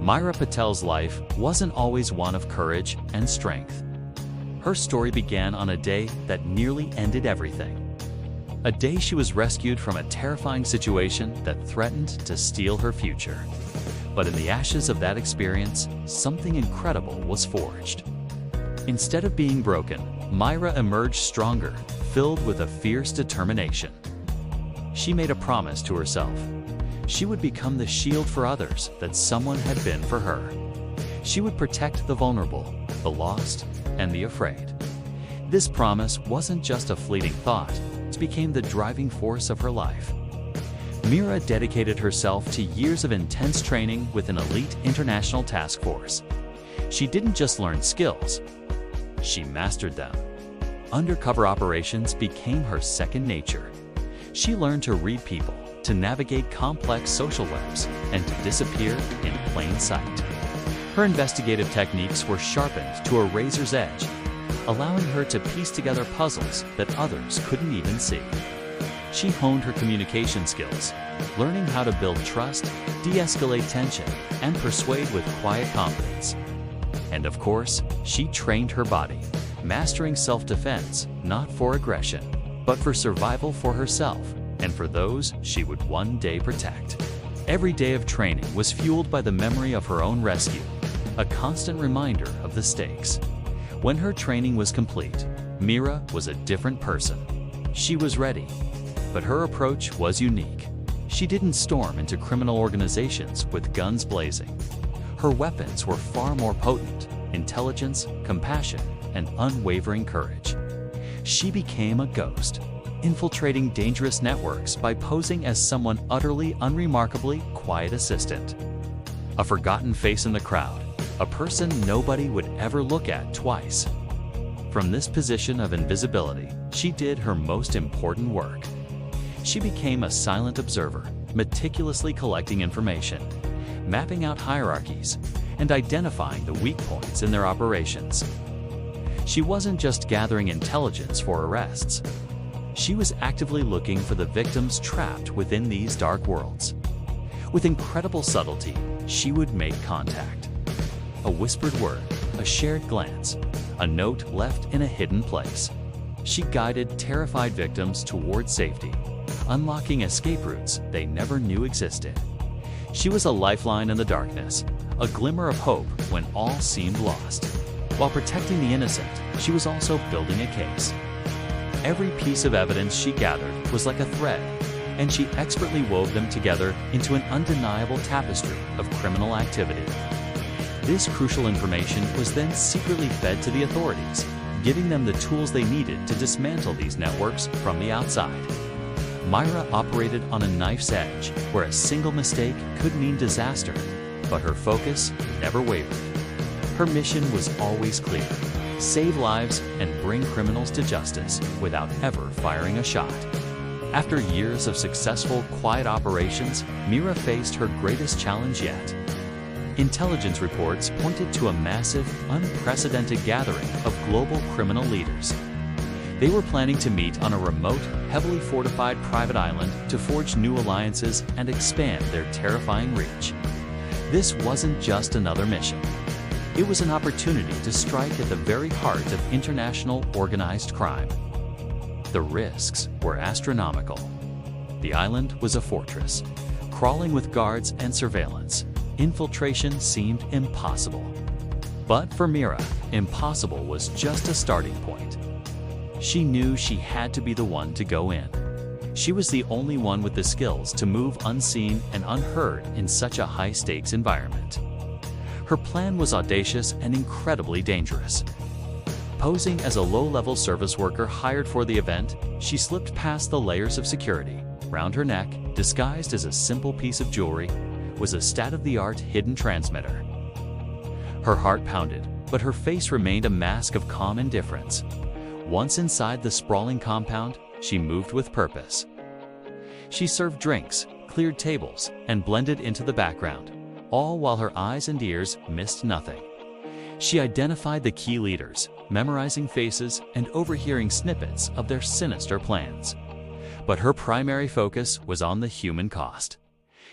Myra Patel's life wasn't always one of courage and strength. Her story began on a day that nearly ended everything. A day she was rescued from a terrifying situation that threatened to steal her future. But in the ashes of that experience, something incredible was forged. Instead of being broken, Myra emerged stronger, filled with a fierce determination. She made a promise to herself. She would become the shield for others that someone had been for her. She would protect the vulnerable, the lost, and the afraid. This promise wasn't just a fleeting thought, it became the driving force of her life. Myra dedicated herself to years of intense training with an elite international task force. She didn't just learn skills, she mastered them. Undercover operations became her second nature. She learned to read people, to navigate complex social webs, and to disappear in plain sight. Her investigative techniques were sharpened to a razor's edge, allowing her to piece together puzzles that others couldn't even see. She honed her communication skills, learning how to build trust, de-escalate tension, and persuade with quiet confidence. And of course, she trained her body, mastering self-defense, not for aggression, but for survival for herself and for those she would one day protect. Every day of training was fueled by the memory of her own rescue, a constant reminder of the stakes. When her training was complete, Myra was a different person. She was ready, but her approach was unique. She didn't storm into criminal organizations with guns blazing. Her weapons were far more potent: intelligence, compassion, and unwavering courage. She became a ghost, infiltrating dangerous networks by posing as someone utterly unremarkably quiet assistant. A forgotten face in the crowd, a person nobody would ever look at twice. From this position of invisibility, she did her most important work. She became a silent observer, meticulously collecting information, mapping out hierarchies, and identifying the weak points in their operations. She wasn't just gathering intelligence for arrests. She was actively looking for the victims trapped within these dark worlds. With incredible subtlety, she would make contact. A whispered word, a shared glance, a note left in a hidden place. She guided terrified victims toward safety, unlocking escape routes they never knew existed. She was a lifeline in the darkness, a glimmer of hope when all seemed lost. While protecting the innocent, she was also building a case. Every piece of evidence she gathered was like a thread, and she expertly wove them together into an undeniable tapestry of criminal activity. This crucial information was then secretly fed to the authorities, giving them the tools they needed to dismantle these networks from the outside. Myra operated on a knife's edge, where a single mistake could mean disaster, but her focus never wavered. Her mission was always clear: save lives and bring criminals to justice without ever firing a shot. After years of successful, quiet operations, Myra faced her greatest challenge yet. Intelligence reports pointed to a massive, unprecedented gathering of global criminal leaders. They were planning to meet on a remote, heavily fortified private island to forge new alliances and expand their terrifying reach. This wasn't just another mission. It was an opportunity to strike at the very heart of international organized crime. The risks were astronomical. The island was a fortress, crawling with guards and surveillance. Infiltration seemed impossible. But for Myra, impossible was just a starting point. She knew she had to be the one to go in. She was the only one with the skills to move unseen and unheard in such a high-stakes environment. Her plan was audacious and incredibly dangerous. Posing as a low-level service worker hired for the event, she slipped past the layers of security. Round her neck, disguised as a simple piece of jewelry, was a state-of-the-art hidden transmitter. Her heart pounded, but her face remained a mask of calm indifference. Once inside the sprawling compound, she moved with purpose. She served drinks, cleared tables, and blended into the background, all while her eyes and ears missed nothing. She identified the key leaders, memorizing faces and overhearing snippets of their sinister plans. But her primary focus was on the human cost.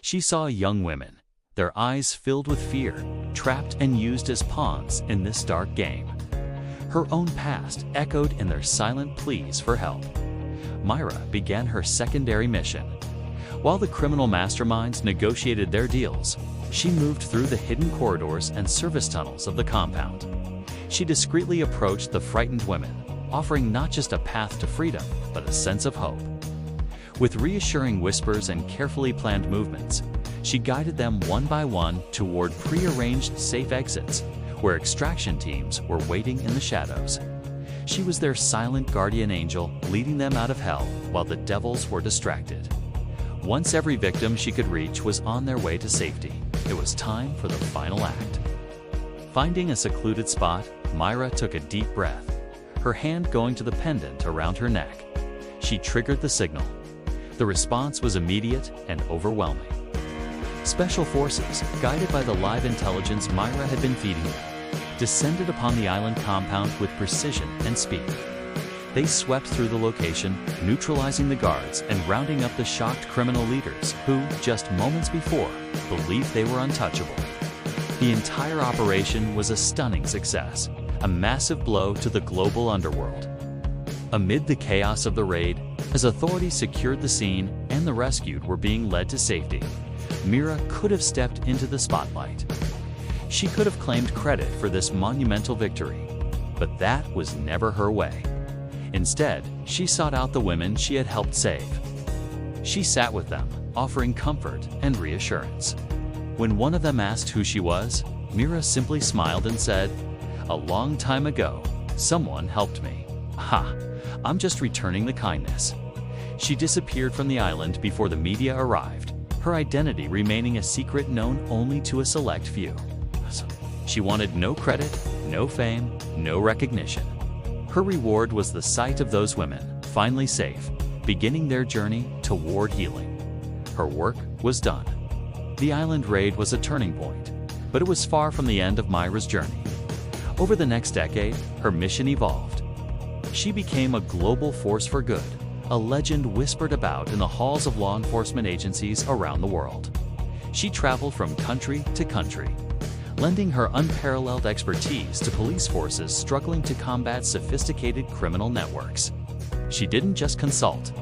She saw young women, their eyes filled with fear, trapped and used as pawns in this dark game. Her own past echoed in their silent pleas for help. Myra began her secondary mission. While the criminal masterminds negotiated their deals, she moved through the hidden corridors and service tunnels of the compound. She discreetly approached the frightened women, offering not just a path to freedom, but a sense of hope. With reassuring whispers and carefully planned movements, she guided them one by one toward pre-arranged safe exits, where extraction teams were waiting in the shadows. She was their silent guardian angel, leading them out of hell while the devils were distracted. Once every victim she could reach was on their way to safety, it was time for the final act. Finding a secluded spot, Myra took a deep breath, her hand going to the pendant around her neck. She triggered the signal. The response was immediate and overwhelming. Special forces, guided by the live intelligence Myra had been feeding them, descended upon the island compound with precision and speed. They swept through the location, neutralizing the guards and rounding up the shocked criminal leaders who, just moments before, believed they were untouchable. The entire operation was a stunning success, a massive blow to the global underworld. Amid the chaos of the raid, as authorities secured the scene and the rescued were being led to safety, Myra could have stepped into the spotlight. She could have claimed credit for this monumental victory, but that was never her way. Instead, she sought out the women she had helped save. She sat with them, offering comfort and reassurance. When one of them asked who she was, Myra simply smiled and said, "A long time ago, someone helped me. Ha, I'm just returning the kindness." She disappeared from the island before the media arrived, her identity remaining a secret known only to a select few. She wanted no credit, no fame, no recognition. Her reward was the sight of those women, finally safe, beginning their journey toward healing. Her work was done. The island raid was a turning point, but it was far from the end of Myra's journey. Over the next decade, her mission evolved. She became a global force for good, a legend whispered about in the halls of law enforcement agencies around the world. She traveled from country to country, lending her unparalleled expertise to police forces struggling to combat sophisticated criminal networks. She didn't just consult.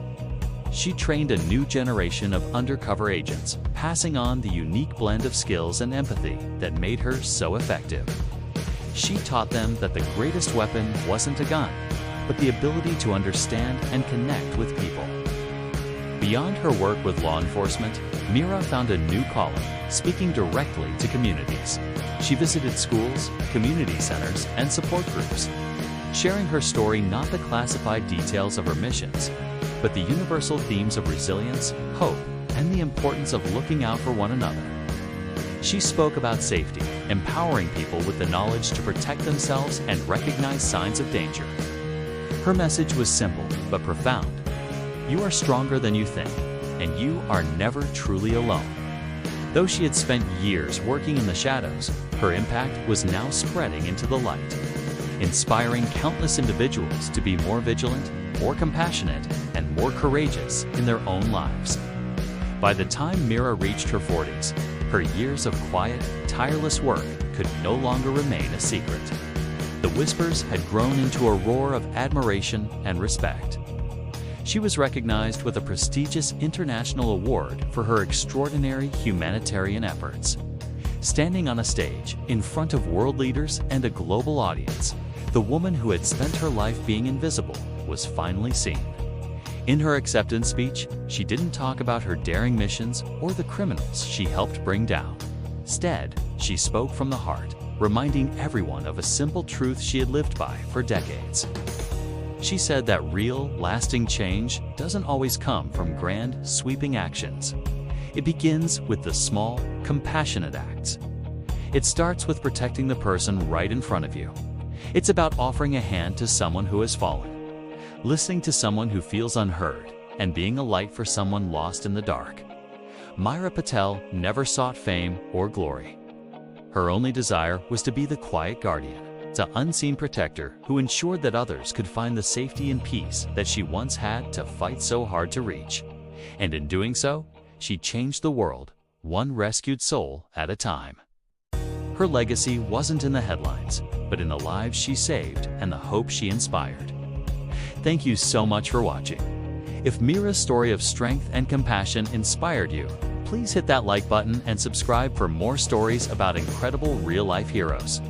She trained a new generation of undercover agents, passing on the unique blend of skills and empathy that made her so effective. She taught them that the greatest weapon wasn't a gun, but the ability to understand and connect with people. Beyond her work with law enforcement, Myra found a new calling, speaking directly to communities. She visited schools, community centers, and support groups, sharing her story, not the classified details of her missions, but the universal themes of resilience, hope, and the importance of looking out for one another. She spoke about safety, empowering people with the knowledge to protect themselves and recognize signs of danger. Her message was simple but profound. You are stronger than you think, and you are never truly alone. Though she had spent years working in the shadows, her impact was now spreading into the light, inspiring countless individuals to be more vigilant, more compassionate, and more courageous in their own lives. By the time Myra reached her 40s, her years of quiet, tireless work could no longer remain a secret. The whispers had grown into a roar of admiration and respect. She was recognized with a prestigious international award for her extraordinary humanitarian efforts. Standing on a stage in front of world leaders and a global audience, the woman who had spent her life being invisible was finally seen. In her acceptance speech, she didn't talk about her daring missions or the criminals she helped bring down. Instead, she spoke from the heart, reminding everyone of a simple truth she had lived by for decades. She said that real, lasting change doesn't always come from grand, sweeping actions. It begins with the small, compassionate acts. It starts with protecting the person right in front of you. It's about offering a hand to someone who has fallen, listening to someone who feels unheard, and being a light for someone lost in the dark. Myra Patel never sought fame or glory. Her only desire was to be the quiet guardian, the unseen protector who ensured that others could find the safety and peace that she once had to fight so hard to reach. And in doing so, she changed the world, one rescued soul at a time. Her legacy wasn't in the headlines, but in the lives she saved and the hope she inspired. Thank you so much for watching. If Mira's story of strength and compassion inspired you, please hit that like button and subscribe for more stories about incredible real-life heroes.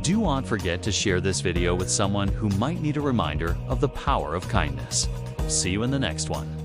Do not forget to share this video with someone who might need a reminder of the power of kindness. See you in the next one.